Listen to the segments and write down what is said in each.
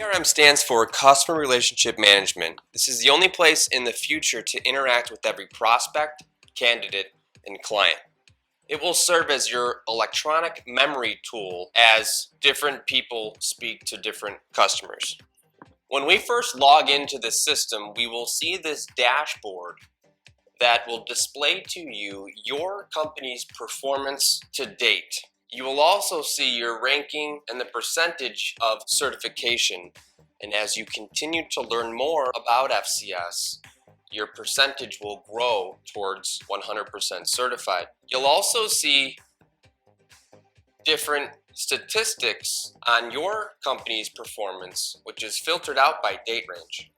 CRM stands for Customer Relationship Management. This is the only place in the future to interact with every prospect, candidate, and client. It will serve as your electronic memory tool as different people speak to different customers. When we first log into the system, we will see this dashboard that will display to you your company's performance to date. You will also see your ranking and the percentage of certification. And as you continue to learn more about FCS, your percentage will grow towards 100% certified. You'll also see different statistics on your company's performance, which is filtered out by date range.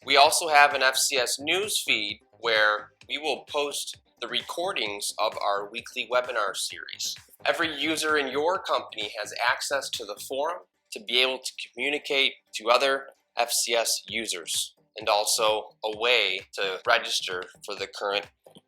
We also have an FCS news feed where we will post the recordings of our weekly webinar series. Every user in your company has access to the forum to be able to communicate to other FCS users, and also a way to register for the current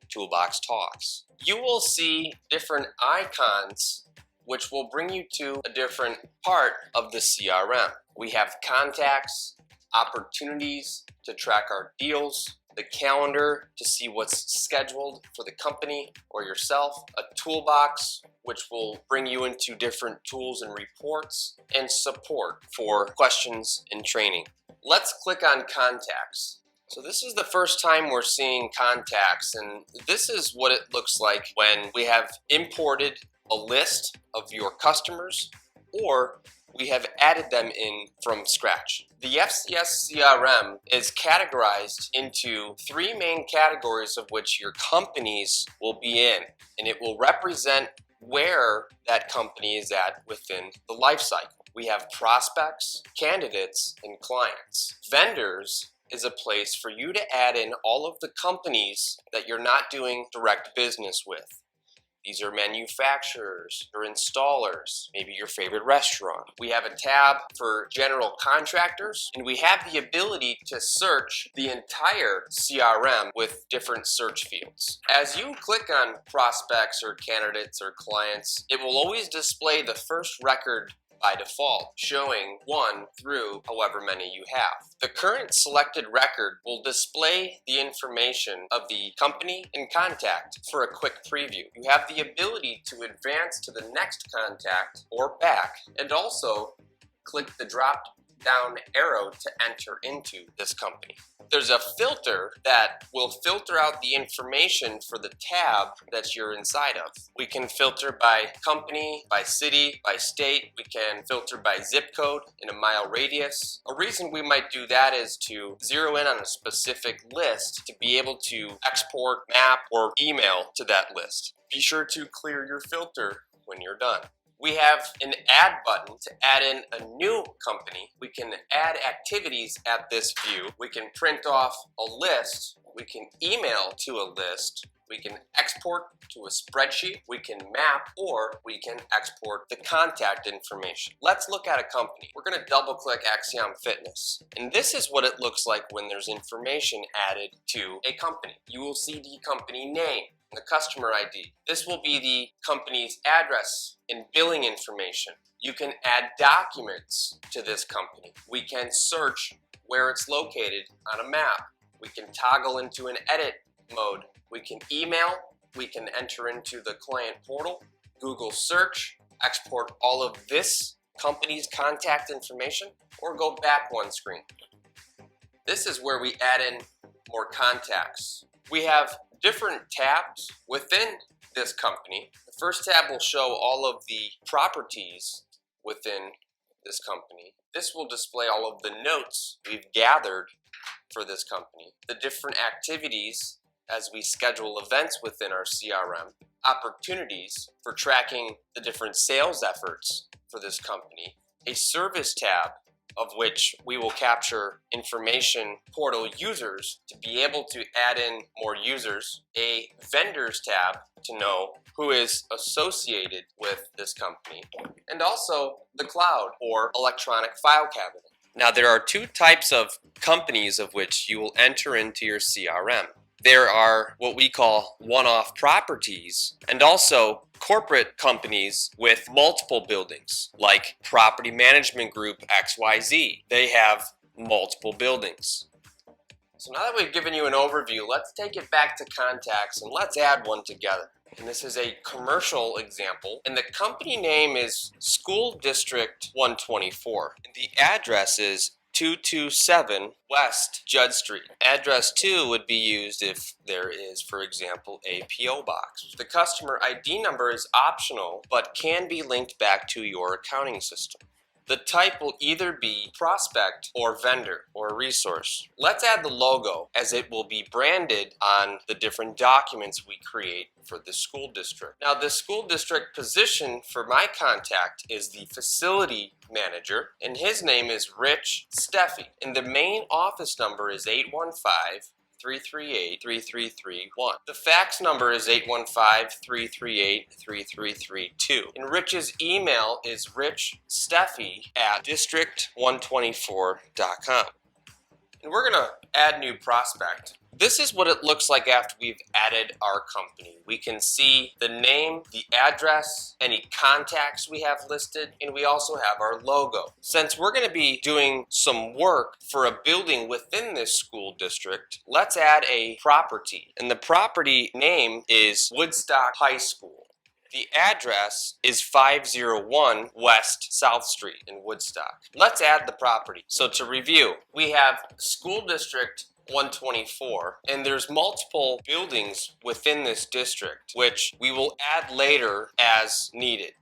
Toolbox Talks. You will see different icons which will bring you to a different part of the CRM. We have contacts, opportunities to track our deals, the calendar to see what's scheduled for the company or yourself, a toolbox which will bring you into different tools and reports, and support for questions and training. Let's click on contacts. So this is the first time we're seeing contacts, and this is what it looks like when we have imported a list of your customers or we have added them in from scratch. The FCS CRM is categorized into three main categories of which your companies will be in, and it will represent where that company is at within the life cycle. We have prospects, candidates, and clients. Vendors is a place for you to add in all of the companies that you're not doing direct business with. These are manufacturers or installers, maybe your favorite restaurant. We have a tab for general contractors, and we have the ability to search the entire CRM with different search fields. As you click on prospects or candidates or clients, it will always display the first record by default, showing 1 through however many you have. The current selected record will display the information of the company and contact for a quick preview. You have the ability to advance to the next contact or back, and also click the drop down arrow to enter into this company. There's a filter that will filter out the information for the tab that you're inside of. We can filter by company, by city, by state. We can filter by zip code in a mile radius. A reason we might do that is to zero in on a specific list to be able to export, map, or email to that list. Be sure to clear your filter when you're done. We have an add button to add in a new company. We can add activities at this view. We can print off a list. We can email to a list. We can export to a spreadsheet. We can map, or we can export the contact information. Let's look at a company. We're going to double click Axiom Fitness. And this is what it looks like when there's information added to a company. You will see the company name, the customer ID. This will be the company's address and billing information. You can add documents to this company. We can search where it's located on a map. We can toggle into an edit mode. We can email. We can enter into the client portal, Google search, export all of this company's contact information, or go back one screen. This is where we add in more contacts. We have different tabs within this company. The first tab will show all of the properties within this company. This will display all of the notes we've gathered for this company, the different activities as we schedule events within our CRM, opportunities for tracking the different sales efforts for this company, a service tab of which we will capture information portal users to be able to add in more users, a vendors tab to know who is associated with this company, and also the cloud or electronic file cabinet. Now there are two types of companies of which you will enter into your CRM. There are what we call one-off properties and also corporate companies with multiple buildings, like Property Management Group XYZ. They have multiple buildings. So now that we've given you an overview, let's take it back to contacts and let's add one together. And this is a commercial example, and the company name is School District 124. And the address is 227 West Judd Street. Address 2 would be used if there is, for example, a P.O. box. The customer ID number is optional, but can be linked back to your accounting system. The type will either be prospect or vendor or resource. Let's add the logo, as it will be branded on the different documents we create for the school district. Now, the school district position for my contact is the facility manager, and his name is Rich Steffi. And the main office number is 815-338-3331. The fax number is 815-338-3332. And Rich's email is richsteffi@district124.com. And we're going to add new prospect. This is what it looks like after we've added our company. We can see the name, the address, any contacts we have listed, and we also have our logo. Since we're going to be doing some work for a building within this school district, let's add a property. And the property name is Woodstock High School. The address is 501 West South Street in Woodstock. Let's add the property. So to review, we have School District 124, and there's multiple buildings within this district, which we will add later as needed.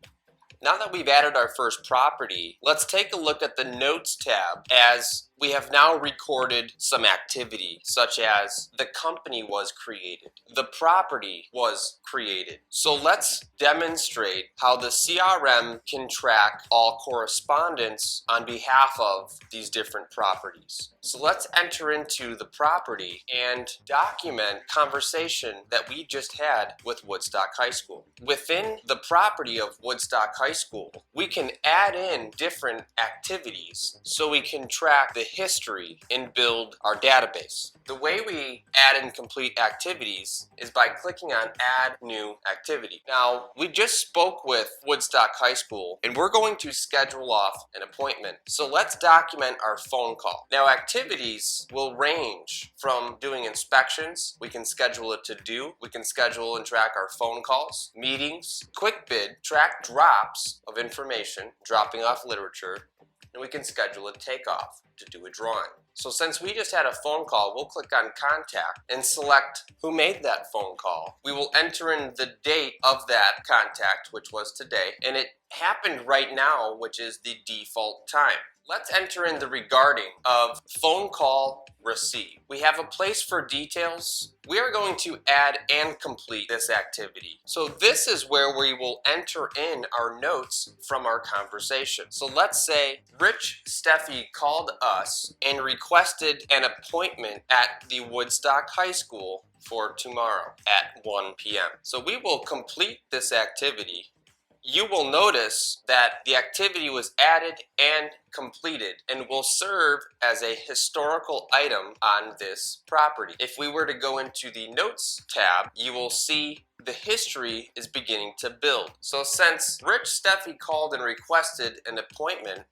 Now that we've added our first property, let's take a look at the Notes tab, as we have now recorded some activity, such as the company was created, the property was created. So let's demonstrate how the CRM can track all correspondence on behalf of these different properties. So let's enter into the property and document conversation that we just had with Woodstock High School. Within the property of Woodstock High School, we can add in different activities so we can track the history and build our database. The way we add and complete activities is by clicking on Add New Activity. Now, we just spoke with Woodstock High School, and we're going to schedule off an appointment. So let's document our phone call. Now, activities will range from doing inspections, we can schedule a to-do, we can schedule and track our phone calls, meetings, quick bid, track drops of information, dropping off literature, and we can schedule a takeoff to do a drawing. So since we just had a phone call, we'll click on Contact and select who made that phone call. We will enter in the date of that contact, which was today, and it happened right now, which is the default time. Let's enter in the regarding of phone call received. We have a place for details. We are going to add and complete this activity. So this is where we will enter in our notes from our conversation. So let's say Rich Steffi called us and requested an appointment at the Woodstock High School for tomorrow at 1 p.m. So we will complete this activity. You will notice that the activity was added and completed and will serve as a historical item on this property. If we were to go into the Notes tab, you will see the history is beginning to build. So since Rich Steffi called and requested an appointment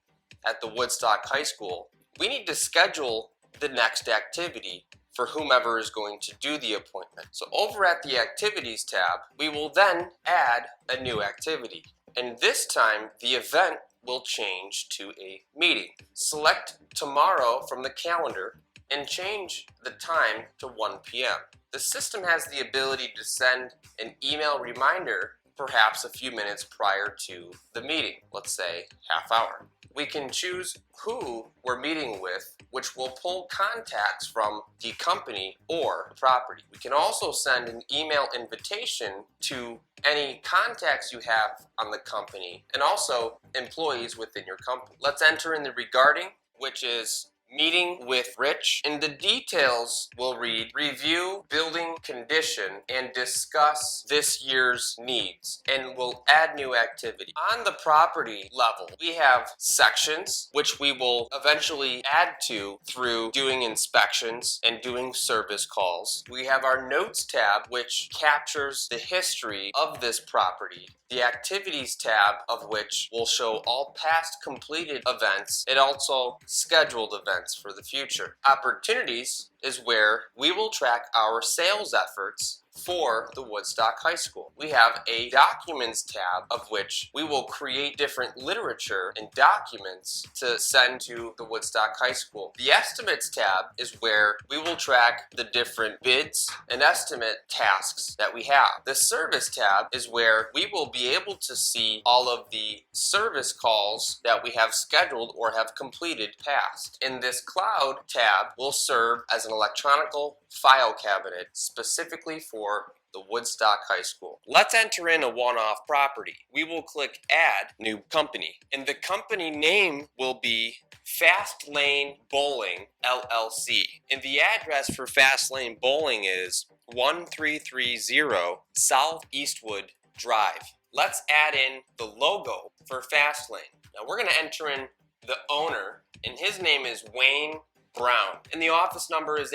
at the Woodstock High School, we need to schedule the next activity for whomever is going to do the appointment. So over at the Activities tab, we will then add a new activity. And this time, the event will change to a meeting. Select tomorrow from the calendar and change the time to 1 p.m. The system has the ability to send an email reminder perhaps a few minutes prior to the meeting, let's say half hour. We can choose who we're meeting with, which will pull contacts from the company or the property. We can also send an email invitation to any contacts you have on the company and also employees within your company. Let's enter in the regarding, which is meeting with Rich, and the details will read review building condition and discuss this year's needs, and we'll add new activity. On the property level, we have sections which we will eventually add to through doing inspections and doing service calls. We have our notes tab, which captures the history of this property. The activities tab, of which will show all past completed events and also scheduled events for the future. Opportunities is where we will track our sales efforts for the Woodstock High School. We have a documents tab, of which we will create different literature and documents to send to the Woodstock High School. The estimates tab is where we will track the different bids and estimate tasks that we have. The service tab is where we will be able to see all of the service calls that we have scheduled or have completed past. In this cloud tab will serve as an electronical file cabinet specifically for the Woodstock High School. Let's enter in a one-off property. We will click Add New Company, and the company name will be Fast Lane Bowling LLC. And the address for Fast Lane Bowling is 1330 South Eastwood Drive. Let's add in the logo for Fast Lane. Now we're going to enter in the owner, and his name is Wayne Brown. And the office number is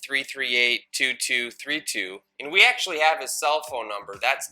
815-338-2232. And we actually have his cell phone number. That's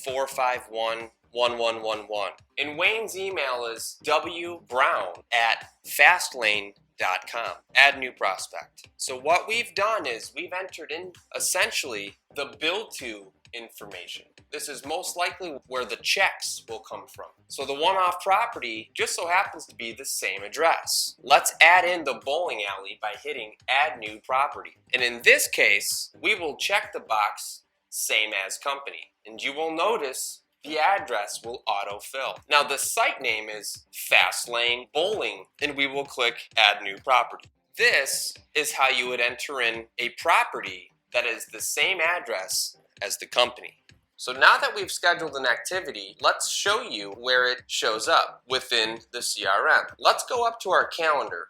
815-451-1111. And Wayne's email is wbrown@fastlane.com. Add new prospect. So what we've done is we've entered in essentially the bill to information. This is most likely where the checks will come from. So the one-off property just so happens to be the same address. Let's add in the bowling alley by hitting Add New Property. And in this case, we will check the box Same as Company. And you will notice the address will autofill. Now the site name is Fast Lane Bowling, and we will click Add New Property. This is how you would enter in a property that is the same address as the company. So now that we've scheduled an activity, let's show you where it shows up within the CRM. Let's go up to our calendar.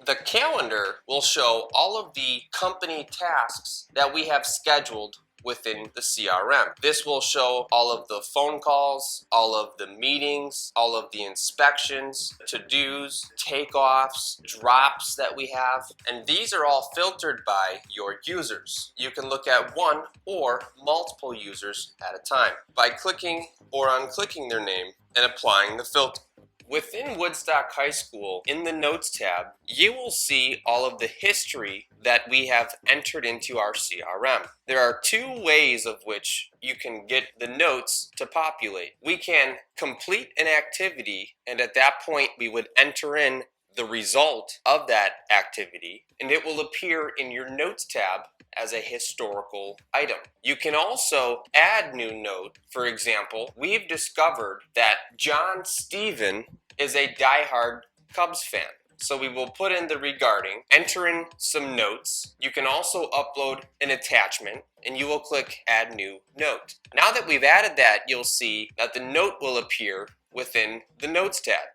The calendar will show all of the company tasks that we have scheduled within the CRM. This will show all of the phone calls, all of the meetings, all of the inspections, to-dos, takeoffs, drops that we have, and these are all filtered by your users. You can look at one or multiple users at a time by clicking or unclicking their name and applying the filter. Within Woodstock High School, in the Notes tab, you will see all of the history that we have entered into our CRM. There are two ways of which you can get the notes to populate. We can complete an activity, and at that point we would enter in the result of that activity, and it will appear in your Notes tab as a historical item. You can also add new note. For example, we've discovered that John Stephen is a diehard Cubs fan. So we will put in the regarding, enter in some notes. You can also upload an attachment, and you will click Add New Note. Now that we've added that, you'll see that the note will appear within the Notes tab.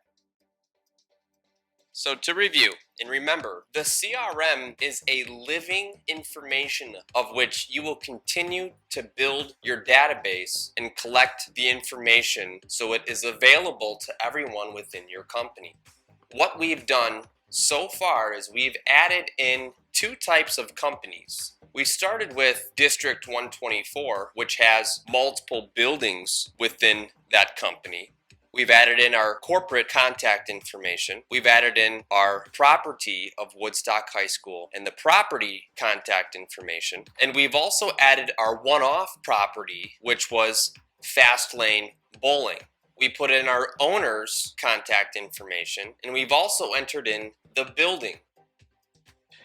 So to review, and remember, the CRM is a living information of which you will continue to build your database and collect the information so it is available to everyone within your company. What we've done so far is we've added in two types of companies. We started with District 124, which has multiple buildings within that company. We've added in our corporate contact information. We've added in our property of Woodstock High School and the property contact information. And we've also added our one-off property, which was Fast Lane Bowling. We put in our owner's contact information, and we've also entered in the building.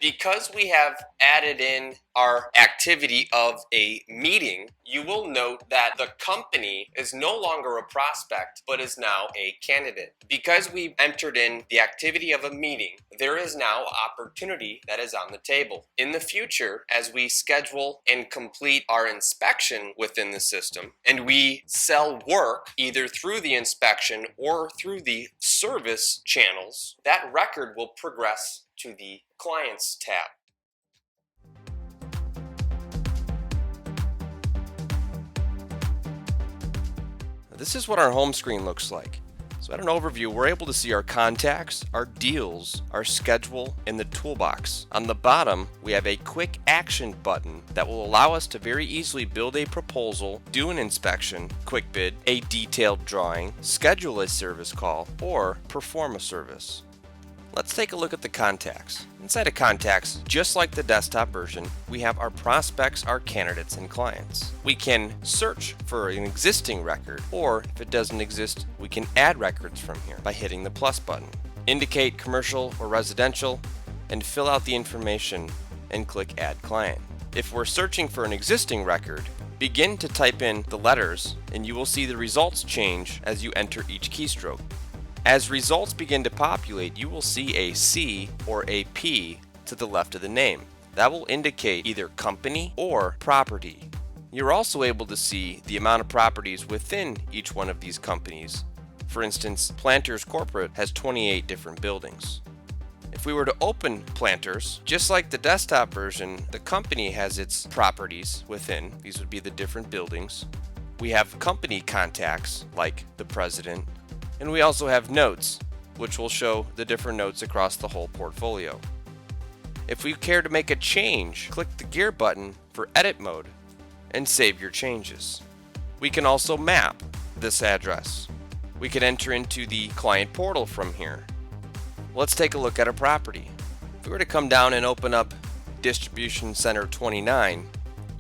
Because we have added in our activity of a meeting, you will note that the company is no longer a prospect, but is now a candidate. Because we've entered in the activity of a meeting, there is now opportunity that is on the table. In the future, as we schedule and complete our inspection within the system, and we sell work either through the inspection or through the service channels, that record will progress to the Clients tab. This is what our home screen looks like. So at an overview, we're able to see our contacts, our deals, our schedule, and the toolbox. On the bottom, we have a quick action button that will allow us to very easily build a proposal, do an inspection, quick bid, a detailed drawing, schedule a service call, or perform a service. Let's take a look at the contacts. Inside of contacts, just like the desktop version, we have our prospects, our candidates, and clients. We can search for an existing record, or if it doesn't exist, we can add records from here by hitting the plus button. Indicate commercial or residential, and fill out the information and click Add Client. If we're searching for an existing record, begin to type in the letters and you will see the results change as you enter each keystroke. As results begin to populate, you will see a C or a P to the left of the name. That will indicate either company or property. You're also able to see the amount of properties within each one of these companies. For instance, Planters Corporate has 28 different buildings. If we were to open Planters, just like the desktop version, the company has its properties within. These would be the different buildings. We have company contacts like the president, and we also have notes, which will show the different notes across the whole portfolio. If we care to make a change, click the gear button for edit mode and save your changes. We can also map this address. We can enter into the client portal from here. Let's take a look at a property. If we were to come down and open up Distribution Center 29,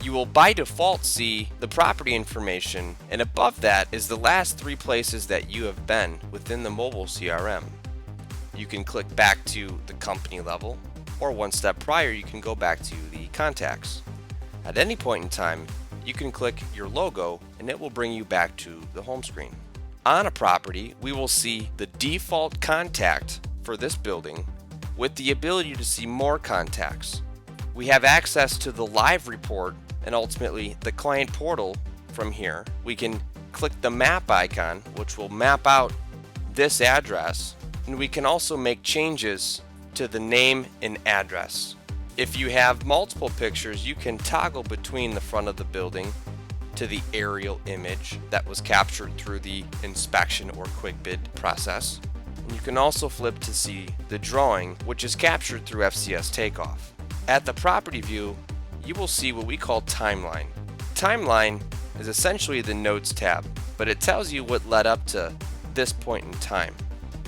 you will by default see the property information, and above that is the last 3 places that you have been within the mobile CRM. You can click back to the company level, or one step prior you can go back to the contacts. At any point in time, you can click your logo and it will bring you back to the home screen. On a property, we will see the default contact for this building with the ability to see more contacts. We have access to the live report and ultimately the client portal from here. We can click the map icon, which will map out this address, and we can also make changes to the name and address. If you have multiple pictures, you can toggle between the front of the building to the aerial image that was captured through the inspection or quick bid process. And you can also flip to see the drawing, which is captured through FCS Takeoff. At the property view, you will see what we call timeline. Timeline is essentially the notes tab, but it tells you what led up to this point in time.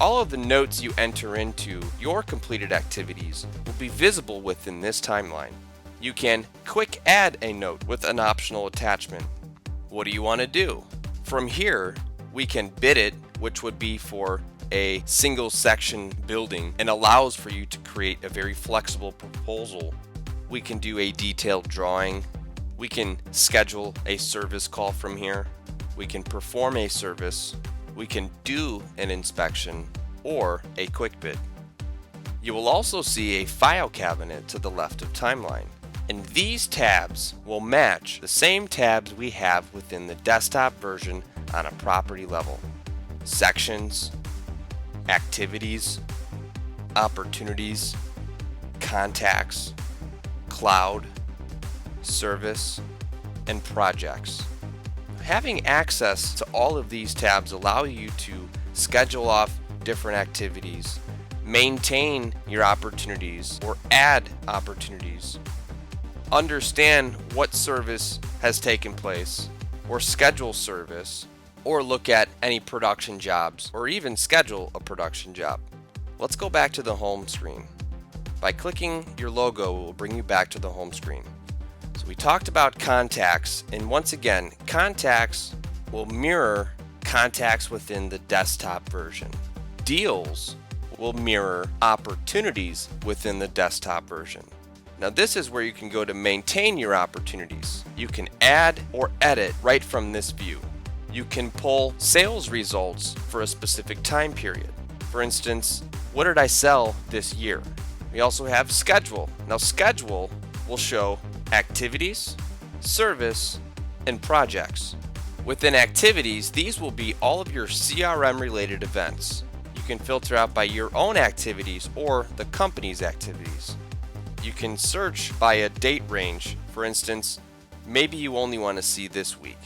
All of the notes you enter into your completed activities will be visible within this timeline. You can quick add a note with an optional attachment. What do you want to do? From here, we can bid it, which would be for a single section building and allows for you to create a very flexible proposal. We can do a detailed drawing. We can schedule a service call from here. We can perform a service. We can do an inspection or a quick bid. You will also see a file cabinet to the left of timeline. And these tabs will match the same tabs we have within the desktop version on a property level. Sections, activities, opportunities, contacts, cloud, service, and projects. Having access to all of these tabs allow you to schedule off different activities, maintain your opportunities or add opportunities, understand what service has taken place or schedule service, or look at any production jobs or even schedule a production job. Let's go back to the home screen. By clicking your logo, it will bring you back to the home screen. So we talked about contacts, and once again, contacts will mirror contacts within the desktop version. Deals will mirror opportunities within the desktop version. Now this is where you can go to maintain your opportunities. You can add or edit right from this view. You can pull sales results for a specific time period. For instance, what did I sell this year? We also have schedule. Now schedule will show activities, service, and projects. Within activities, these will be all of your CRM related events. You can filter out by your own activities or the company's activities. You can search by a date range. For instance, maybe you only want to see this week.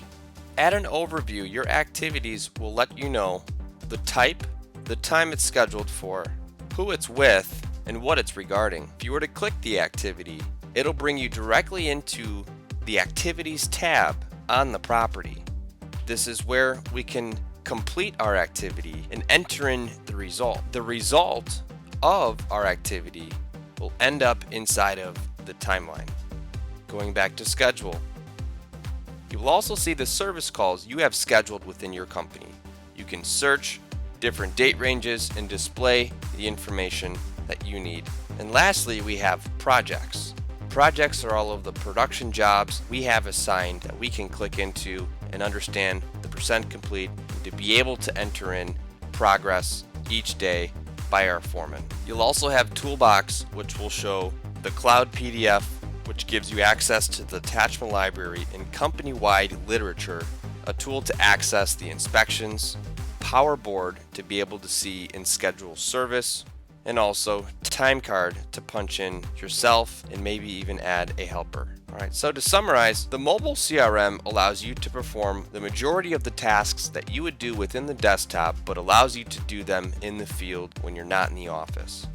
At an overview, your activities will let you know the type, the time it's scheduled for, who it's with, and what it's regarding. If you were to click the activity, it'll bring you directly into the Activities tab on the property. This is where we can complete our activity and enter in the result. The result of our activity will end up inside of the timeline. Going back to schedule, you will also see the service calls you have scheduled within your company. You can search different date ranges and display the information that you need. And lastly, we have projects. Projects are all of the production jobs we have assigned that we can click into and understand the percent complete to be able to enter in progress each day by our foreman. You'll also have Toolbox, which will show the cloud PDF, which gives you access to the attachment library and company-wide literature, a tool to access the inspections, Power Board to be able to see and schedule service, and also time card to punch in yourself and maybe even add a helper. Alright, so to summarize, the mobile CRM allows you to perform the majority of the tasks that you would do within the desktop, but allows you to do them in the field when you're not in the office.